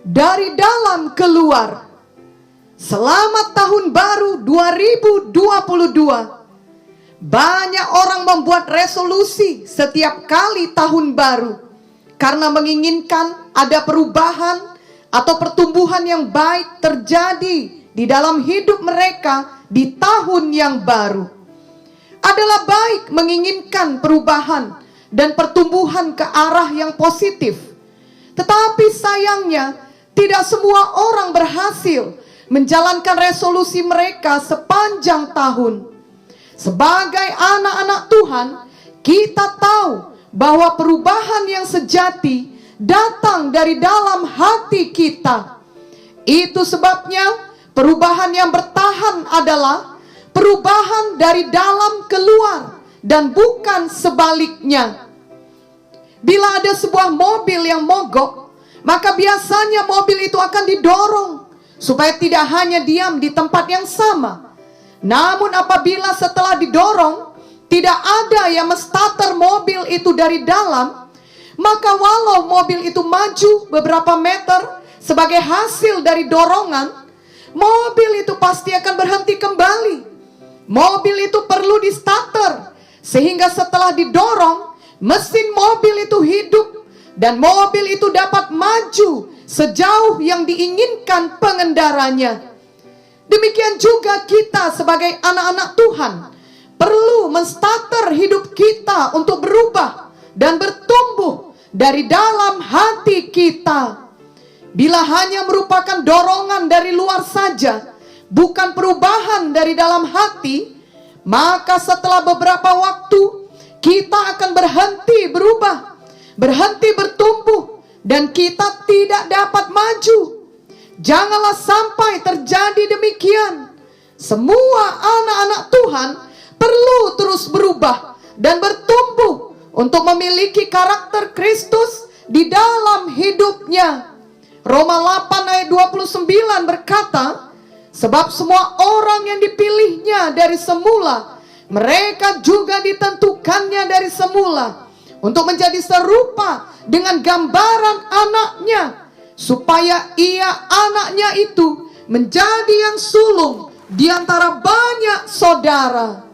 dari dalam keluar. Selamat tahun baru 2022. Banyak orang membuat resolusi setiap kali tahun baru karena menginginkan ada perubahan atau pertumbuhan yang baik terjadi di dalam hidup mereka di tahun yang baru. Adalah baik menginginkan perubahan dan pertumbuhan ke arah yang positif. Tetapi sayangnya tidak semua orang berhasil menjalankan resolusi mereka sepanjang tahun. Sebagai anak-anak Tuhan, kita tahu bahwa perubahan yang sejati datang dari dalam hati kita. Itu sebabnya perubahan yang bertahan adalah perubahan dari dalam keluar dan bukan sebaliknya. Bila ada sebuah mobil yang mogok, maka biasanya mobil itu akan didorong supaya tidak hanya diam di tempat yang sama. Namun apabila setelah didorong tidak ada yang menstarter mobil itu dari dalam, maka walau mobil itu maju beberapa meter sebagai hasil dari dorongan, mobil itu pasti akan berhenti kembali. Mobil itu perlu di starter, sehingga setelah didorong, mesin mobil itu hidup dan mobil itu dapat maju sejauh yang diinginkan pengendaranya. Demikian juga kita sebagai anak-anak Tuhan perlu menstarter hidup kita untuk berubah dan bertumbuh dari dalam hati kita. Bila hanya merupakan dorongan dari luar saja, bukan perubahan dari dalam hati, maka setelah beberapa waktu kita akan berhenti berubah, berhenti bertumbuh, dan kita tidak dapat maju. Janganlah sampai terjadi demikian. Semua anak-anak Tuhan perlu terus berubah dan bertumbuh untuk memiliki karakter Kristus di dalam hidupnya. Roma 8 ayat 29 berkata, sebab semua orang yang dipilihnya dari semula, mereka juga ditentukannya dari semula untuk menjadi serupa dengan gambaran anaknya, supaya ia anaknya itu menjadi yang sulung di antara banyak saudara.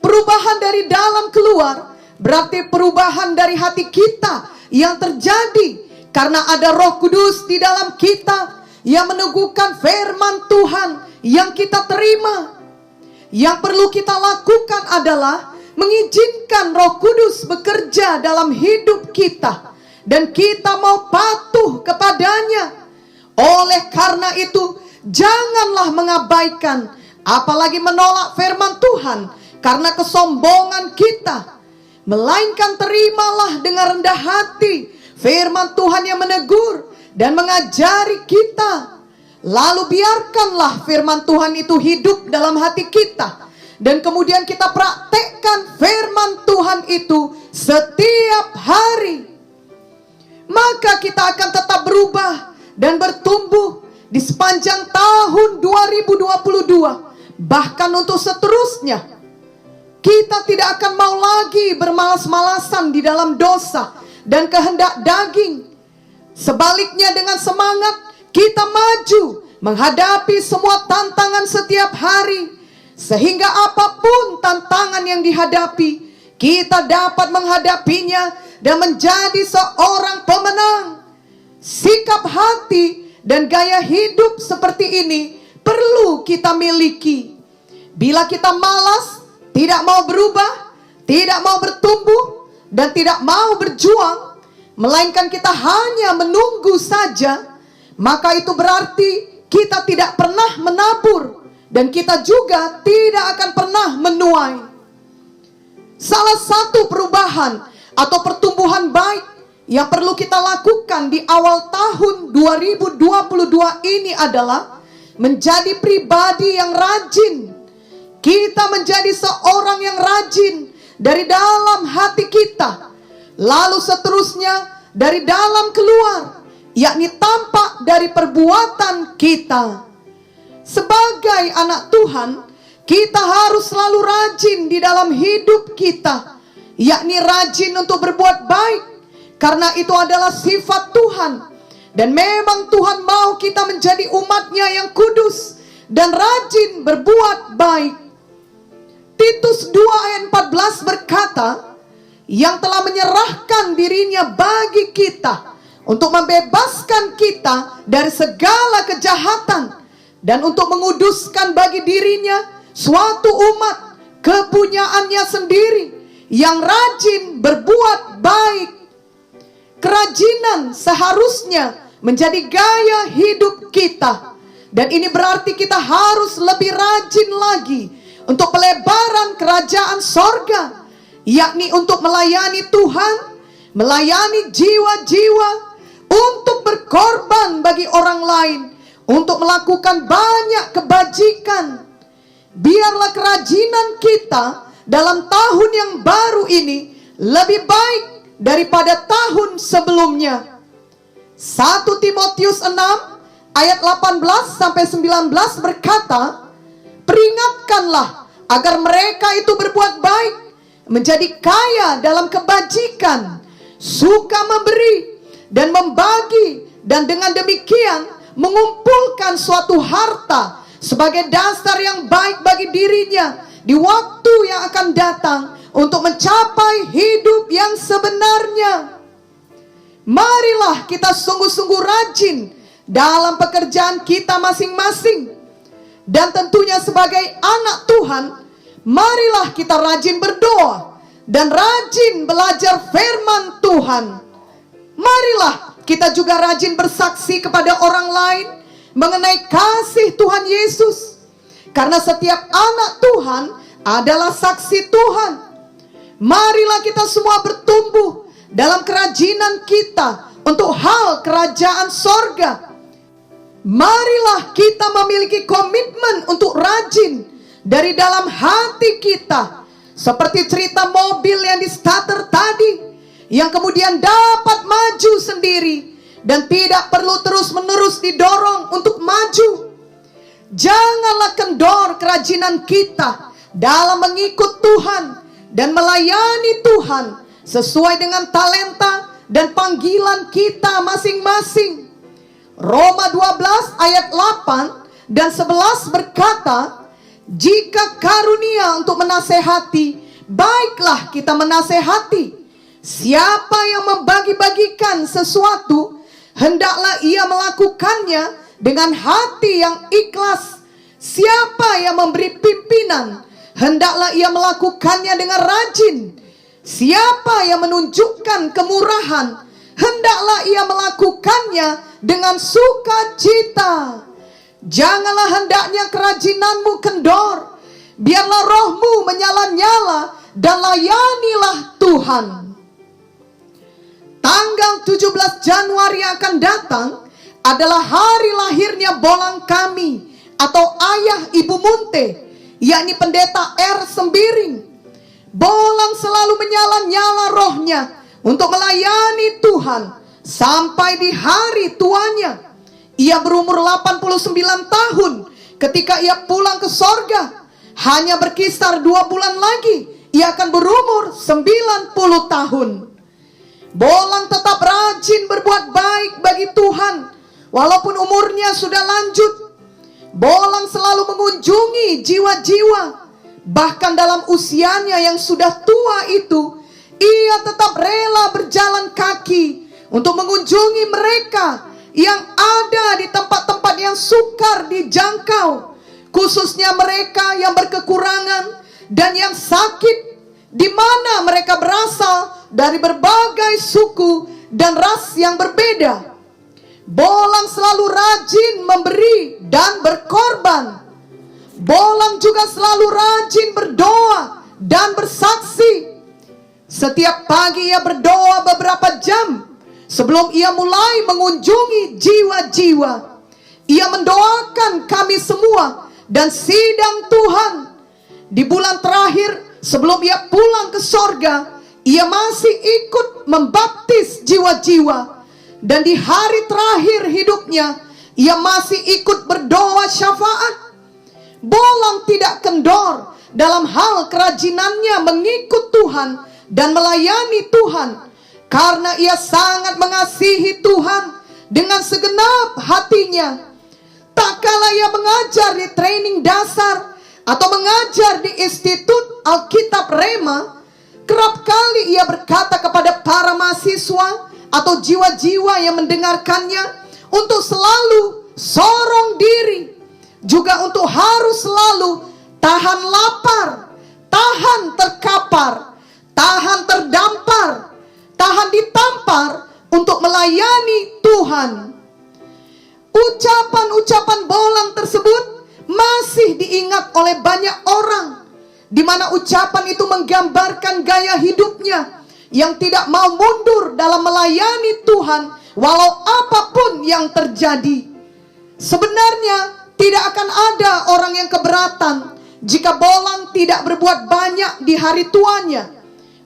Perubahan dari dalam keluar berarti perubahan dari hati kita yang terjadi karena ada Roh Kudus di dalam kita yang meneguhkan firman Tuhan yang kita terima. Yang perlu kita lakukan adalah mengizinkan Roh Kudus bekerja dalam hidup kita, dan kita mau patuh kepadanya. Oleh karena itu, janganlah mengabaikan, apalagi menolak firman Tuhan karena kesombongan kita. Melainkan terimalah dengan rendah hati firman Tuhan yang menegur dan mengajari kita. Lalu biarkanlah firman Tuhan itu hidup dalam hati kita, dan kemudian kita praktekkan firman Tuhan itu setiap hari. Maka kita akan tetap berubah dan bertumbuh di sepanjang tahun 2022. Bahkan untuk seterusnya, kita tidak akan mau lagi bermalas-malasan di dalam dosa dan kehendak daging. Sebaliknya, dengan semangat kita maju menghadapi semua tantangan setiap hari, sehingga apapun tantangan yang dihadapi, kita dapat menghadapinya dan menjadi seorang pemenang. Sikap hati dan gaya hidup seperti ini perlu kita miliki. Bila kita malas, tidak mau berubah, tidak mau bertumbuh, dan tidak mau berjuang, melainkan kita hanya menunggu saja, maka itu berarti kita tidak pernah menabur, dan kita juga tidak akan pernah menuai. Salah satu perubahan atau pertumbuhan baik yang perlu kita lakukan di awal tahun 2022 ini adalah menjadi pribadi yang rajin. Kita menjadi seorang yang rajin dari dalam hati kita, lalu seterusnya dari dalam keluar, yakni tampak dari perbuatan kita. Sebagai anak Tuhan, kita harus selalu rajin di dalam hidup kita, yakni rajin untuk berbuat baik, karena itu adalah sifat Tuhan. Dan memang Tuhan mau kita menjadi umat-Nya yang kudus dan rajin berbuat baik. Titus 2 ayat 14 berkata, yang telah menyerahkan dirinya bagi kita untuk membebaskan kita dari segala kejahatan dan untuk menguduskan bagi dirinya suatu umat kepunyaannya sendiri yang rajin berbuat baik. Kerajinan seharusnya menjadi gaya hidup kita, dan ini berarti kita harus lebih rajin lagi untuk pelebaran kerajaan sorga, yakni untuk melayani Tuhan, melayani jiwa-jiwa, untuk berkorban bagi orang lain, untuk melakukan banyak kebajikan. Biarlah kerajinan kita dalam tahun yang baru ini lebih baik daripada tahun sebelumnya. 1 Timotius 6 ayat 18 sampai 19 berkata, peringatkanlah agar mereka itu berbuat baik, menjadi kaya dalam kebajikan, suka memberi dan membagi, dan dengan demikian mengumpulkan suatu harta sebagai dasar yang baik bagi dirinya di waktu yang akan datang untuk mencapai hidup yang sebenarnya. Marilah kita sungguh-sungguh rajin dalam pekerjaan kita masing-masing. Dan tentunya sebagai anak Tuhan, marilah kita rajin berdoa dan rajin belajar firman Tuhan. Marilah kita juga rajin bersaksi kepada orang lain mengenai kasih Tuhan Yesus. Karena setiap anak Tuhan adalah saksi Tuhan. Marilah kita semua bertumbuh dalam kerajinan kita untuk hal kerajaan sorga. Marilah kita memiliki komitmen untuk rajin dari dalam hati kita, seperti cerita mobil yang di starter tadi, yang kemudian dapat maju sendiri dan tidak perlu terus-menerus didorong untuk maju. Janganlah kendor kerajinan kita dalam mengikut Tuhan dan melayani Tuhan sesuai dengan talenta dan panggilan kita masing-masing. Roma 12 ayat 8 dan 11 berkata, jika karunia untuk menasehati, baiklah kita menasehati. Siapa yang membagi-bagikan sesuatu, hendaklah ia melakukannya dengan hati yang ikhlas. Siapa yang memberi pimpinan, hendaklah ia melakukannya dengan rajin. Siapa yang menunjukkan kemurahan, hendaklah ia melakukannya dengan sukacita. Janganlah hendaknya kerajinanmu kendor. Biarlah rohmu menyala-nyala dan layanilah Tuhan. Tanggal 17 Januari akan datang adalah hari lahirnya bolang kami atau ayah ibu Munte, yakni pendeta R. Sembiring. Bolang selalu menyala-nyala rohnya untuk melayani Tuhan sampai di hari tuanya. Ia berumur 89 tahun ketika ia pulang ke sorga. Hanya berkisar 2 bulan lagi ia akan berumur 90 tahun. Bolang tetap rajin berbuat baik bagi Tuhan walaupun umurnya sudah lanjut. Bolang selalu mengunjungi jiwa-jiwa. Bahkan dalam usianya yang sudah tua itu, ia tetap rela berjalan kaki untuk mengunjungi mereka yang ada di tempat-tempat yang sukar dijangkau, khususnya mereka yang berkekurangan dan yang sakit, di mana mereka berasal dari berbagai suku dan ras yang berbeda. Bolang selalu rajin memberi dan berkorban. Bolang juga selalu rajin berdoa dan bersaksi. Setiap pagi ia berdoa beberapa jam sebelum ia mulai mengunjungi jiwa-jiwa. Ia mendoakan kami semua dan sidang Tuhan. Di bulan terakhir sebelum ia pulang ke sorga, ia masih ikut membaptis jiwa-jiwa. Dan di hari terakhir hidupnya, ia masih ikut berdoa syafaat. Bolang tidak kendor dalam hal kerajinannya mengikut Tuhan dan melayani Tuhan, karena ia sangat mengasihi Tuhan dengan segenap hatinya. Tak kala ia mengajar di training dasar atau mengajar di Institut Alkitab Rema, kerap kali ia berkata kepada para mahasiswa atau jiwa-jiwa yang mendengarkannya untuk selalu sorong diri, juga untuk harus selalu tahan lapar, tahan terkapar, tahan terdampar, tahan ditampar untuk melayani Tuhan. Ucapan-ucapan Bolang tersebut masih diingat oleh banyak orang, di mana ucapan itu menggambarkan gaya hidupnya yang tidak mau mundur dalam melayani Tuhan walau apapun yang terjadi. Sebenarnya tidak akan ada orang yang keberatan jika Bolang tidak berbuat banyak di hari tuanya.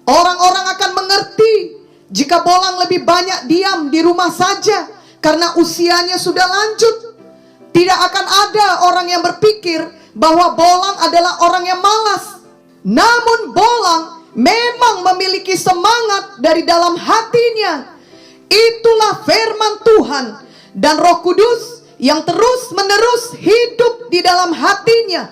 Orang-orang akan mengerti jika Bolang lebih banyak diam di rumah saja karena usianya sudah lanjut. Tidak akan ada orang yang berpikir bahwa Bolang adalah orang yang malas. Namun Bolang memang memiliki semangat dari dalam hatinya. Itulah firman Tuhan dan Roh Kudus yang terus-menerus hidup di dalam hatinya,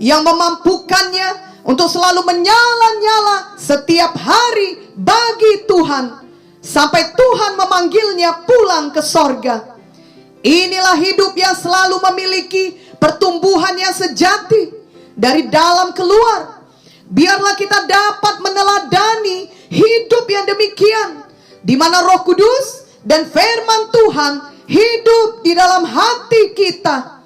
yang memampukannya untuk selalu menyala-nyala setiap hari bagi Tuhan, sampai Tuhan memanggilnya pulang ke sorga. Inilah hidup yang selalu memiliki pertumbuhan yang sejati dari dalam keluar. Biarlah kita dapat meneladani hidup yang demikian, di mana Roh Kudus dan firman Tuhan hidup di dalam hati kita.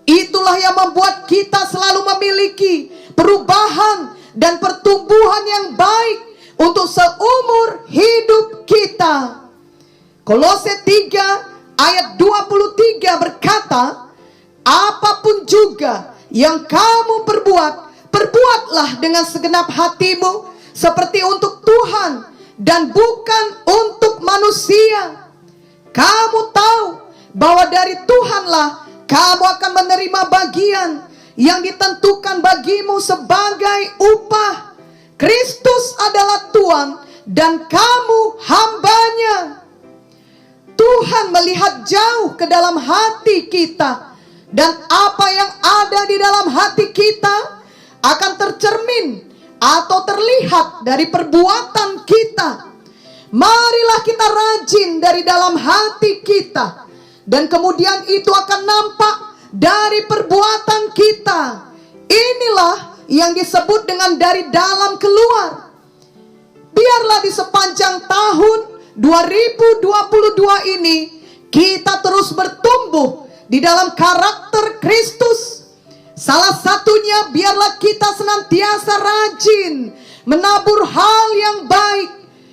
Itulah yang membuat kita selalu memiliki perubahan dan pertumbuhan yang baik untuk seumur hidup kita. Kolose 3 ayat 23 berkata, apapun juga yang kamu perbuat, perbuatlah dengan segenap hatimu seperti untuk Tuhan dan bukan untuk manusia. Kamu tahu bahwa dari Tuhanlah kamu akan menerima bagian yang ditentukan bagimu sebagai upah. Kristus adalah Tuhan dan kamu hambanya. Tuhan melihat jauh ke dalam hati kita, dan apa yang ada di dalam hati kita akan tercermin atau terlihat dari perbuatan kita. Marilah kita rajin dari dalam hati kita, dan kemudian itu akan nampak dari perbuatan kita. Inilah yang disebut dengan dari dalam keluar. Biarlah di sepanjang tahun 2022 ini kita terus bertumbuh di dalam karakter Kristus. Salah satunya, biarlah kita senantiasa rajin menabur hal yang baik,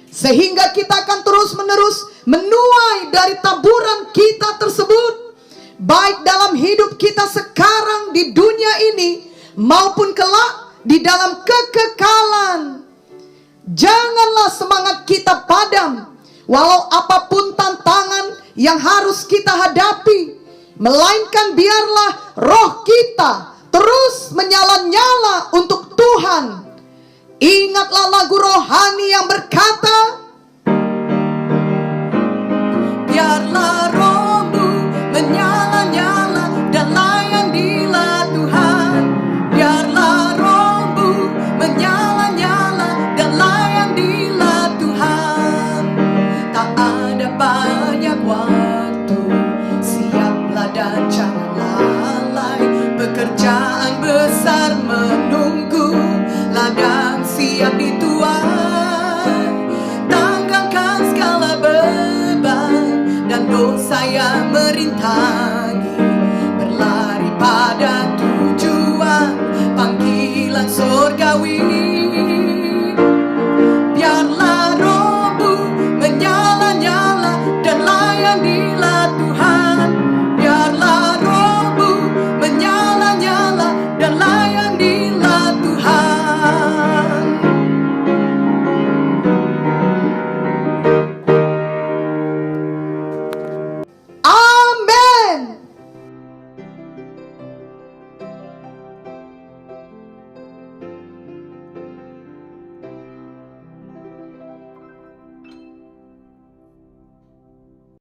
sehingga kita akan terus-menerus menuai dari taburan kita tersebut, baik dalam hidup kita sekarang di dunia ini maupun kelak di dalam kekekalan. Janganlah semangat kita padam walau apapun tantangan yang harus kita hadapi, melainkan biarlah roh kita terus menyala-nyala untuk Tuhan. Ingatlah lagu rohani yang berkata, biarlah rohmu menyala-nyala dan layanilah Tuhan. Biarlah rohmu menyala-nyala dan layanilah Tuhan. Tak ada banyak waktu, siaplah dan jangan lalai. Pekerjaan besar menunggu, ladang siap dituai. Tanggalkan segala beban dan dosa yang merintang.